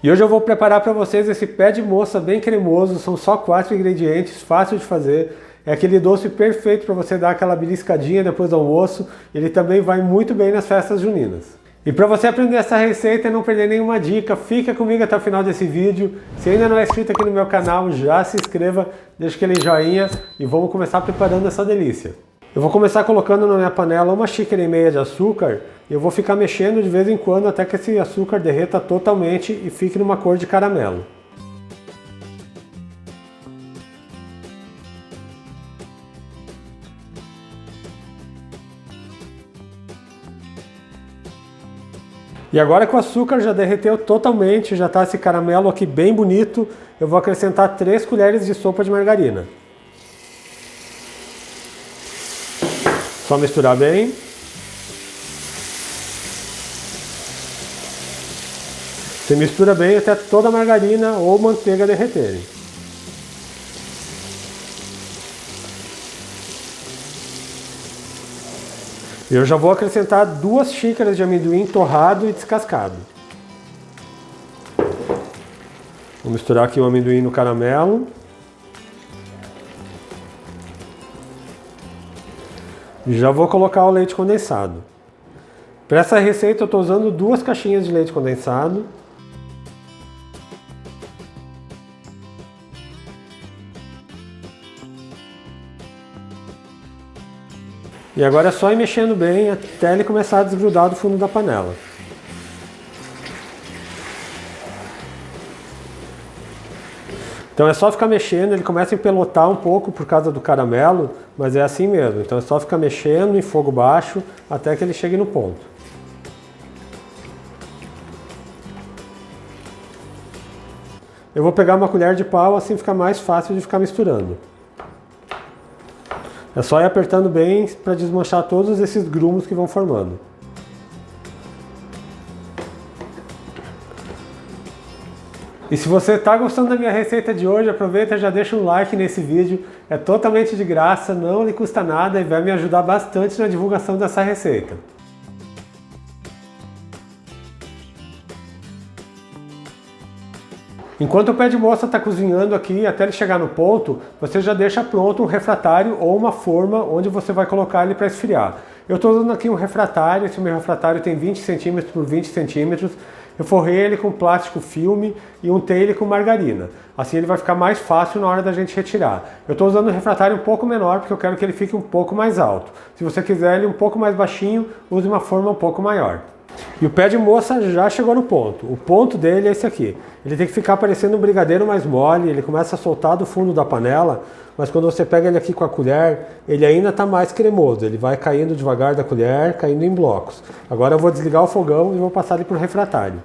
E hoje eu vou preparar para vocês esse pé de moça bem cremoso, são só 4 ingredientes, fácil de fazer. É aquele doce perfeito para você dar aquela beliscadinha depois do almoço. Ele também vai muito bem nas festas juninas. E para você aprender essa receita e não perder nenhuma dica, fica comigo até o final desse vídeo. Se ainda não é inscrito aqui no meu canal, já se inscreva, deixa aquele joinha e vamos começar preparando essa delícia. Eu vou começar colocando na minha panela 1,5 xícaras de açúcar e eu vou ficar mexendo de vez em quando até que esse açúcar derreta totalmente e fique numa cor de caramelo. E agora que o açúcar já derreteu totalmente, já está esse caramelo aqui bem bonito, eu vou acrescentar 3 colheres de sopa de margarina. Só misturar bem. Você mistura bem até toda a margarina ou manteiga derreterem. Eu já vou acrescentar 2 xícaras de amendoim torrado e descascado. Vou misturar aqui o amendoim no caramelo. E já vou colocar o leite condensado. Para essa receita eu estou usando 2 caixinhas de leite condensado. E agora é só ir mexendo bem até ele começar a desgrudar do fundo da panela. Então é só ficar mexendo, ele começa a empelotar um pouco por causa do caramelo, mas é assim mesmo. Então é só ficar mexendo em fogo baixo até que ele chegue no ponto. Eu vou pegar uma colher de pau, assim fica mais fácil de ficar misturando. É só ir apertando bem para desmanchar todos esses grumos que vão formando. E se você está gostando da minha receita de hoje, aproveita e já deixa um like nesse vídeo. É totalmente de graça, não lhe custa nada e vai me ajudar bastante na divulgação dessa receita. Enquanto o pé de moça está cozinhando aqui, até ele chegar no ponto, você já deixa pronto um refratário ou uma forma onde você vai colocar ele para esfriar. Eu estou usando aqui um refratário, esse meu refratário tem 20 cm por 20 cm. Eu forrei ele com plástico filme e untei ele com margarina. Assim ele vai ficar mais fácil na hora da gente retirar. Eu estou usando um refratário um pouco menor porque eu quero que ele fique um pouco mais alto. Se você quiser ele um pouco mais baixinho, use uma forma um pouco maior. E o pé de moça já chegou no ponto. O ponto dele é esse aqui. Ele tem que ficar parecendo um brigadeiro mais mole, ele começa a soltar do fundo da panela, mas quando você pega ele aqui com a colher, ele ainda está mais cremoso. Ele vai caindo devagar da colher, caindo em blocos. Agora eu vou desligar o fogão e vou passar ele para o refratário.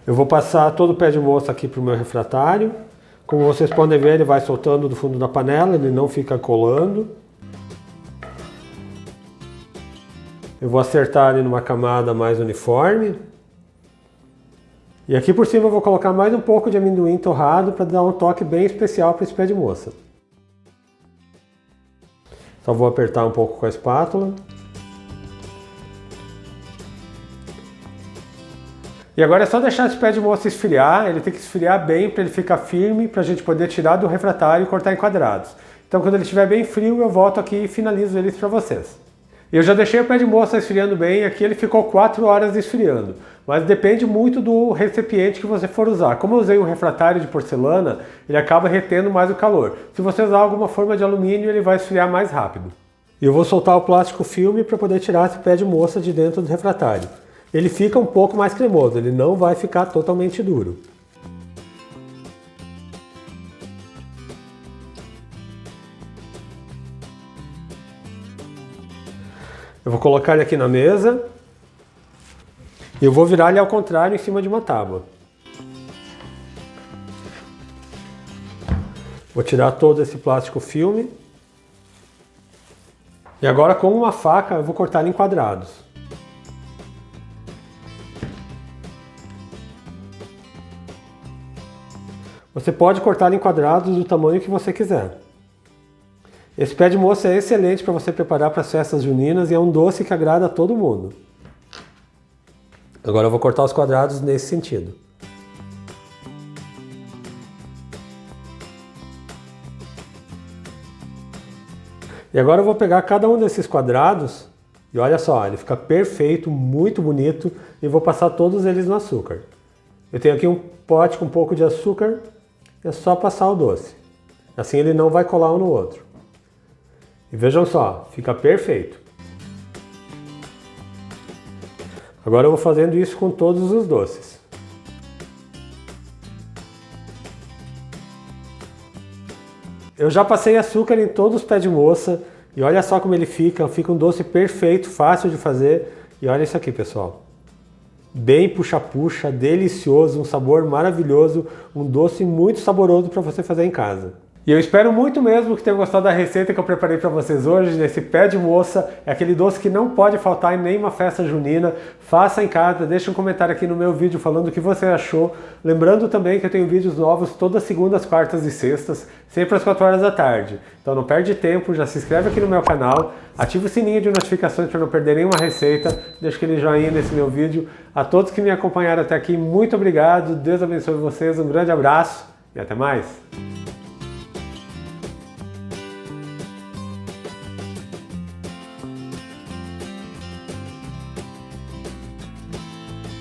Eu vou passar todo o pé de moça aqui para o meu refratário. Como vocês podem ver, ele vai soltando do fundo da panela, ele não fica colando. Eu vou acertar ele numa camada mais uniforme. E aqui por cima eu vou colocar mais um pouco de amendoim torrado para dar um toque bem especial para esse pé de moça. Só vou apertar um pouco com a espátula. E agora é só deixar esse pé de moça esfriar, ele tem que esfriar bem para ele ficar firme, para a gente poder tirar do refratário e cortar em quadrados. Então quando ele estiver bem frio eu volto aqui e finalizo eles para vocês. Eu já deixei o pé de moça esfriando bem, aqui ele ficou 4 horas esfriando, mas depende muito do recipiente que você for usar. Como eu usei um refratário de porcelana, ele acaba retendo mais o calor. Se você usar alguma forma de alumínio, ele vai esfriar mais rápido. E eu vou soltar o plástico filme para poder tirar esse pé de moça de dentro do refratário. Ele fica um pouco mais cremoso, ele não vai ficar totalmente duro. Eu vou colocar ele aqui na mesa e eu vou virar ele ao contrário em cima de uma tábua. Vou tirar todo esse plástico filme. E agora com uma faca eu vou cortar ele em quadrados. Você pode cortar em quadrados do tamanho que você quiser. Esse pé de moça é excelente para você preparar para as festas juninas e é um doce que agrada a todo mundo. Agora eu vou cortar os quadrados nesse sentido. E agora eu vou pegar cada um desses quadrados e olha só, ele fica perfeito, muito bonito, e vou passar todos eles no açúcar. Eu tenho aqui um pote com um pouco de açúcar, é só passar o doce. Assim ele não vai colar um no outro. E vejam só, fica perfeito. Agora eu vou fazendo isso com todos os doces. Eu já passei açúcar em todos os pés de moça e olha só como ele fica um doce perfeito, fácil de fazer. E olha isso aqui, pessoal. Bem puxa-puxa, delicioso, um sabor maravilhoso, um doce muito saboroso para você fazer em casa. E eu espero muito mesmo que tenham gostado da receita que eu preparei para vocês hoje, nesse pé de moça. É aquele doce que não pode faltar em nenhuma festa junina. Faça em casa, deixe um comentário aqui no meu vídeo falando o que você achou. Lembrando também que eu tenho vídeos novos todas segundas, quartas e sextas, sempre às 4 horas da tarde. Então não perde tempo, já se inscreve aqui no meu canal, ativa o sininho de notificações para não perder nenhuma receita, deixa aquele joinha nesse meu vídeo. A todos que me acompanharam até aqui, muito obrigado, Deus abençoe vocês, um grande abraço e até mais!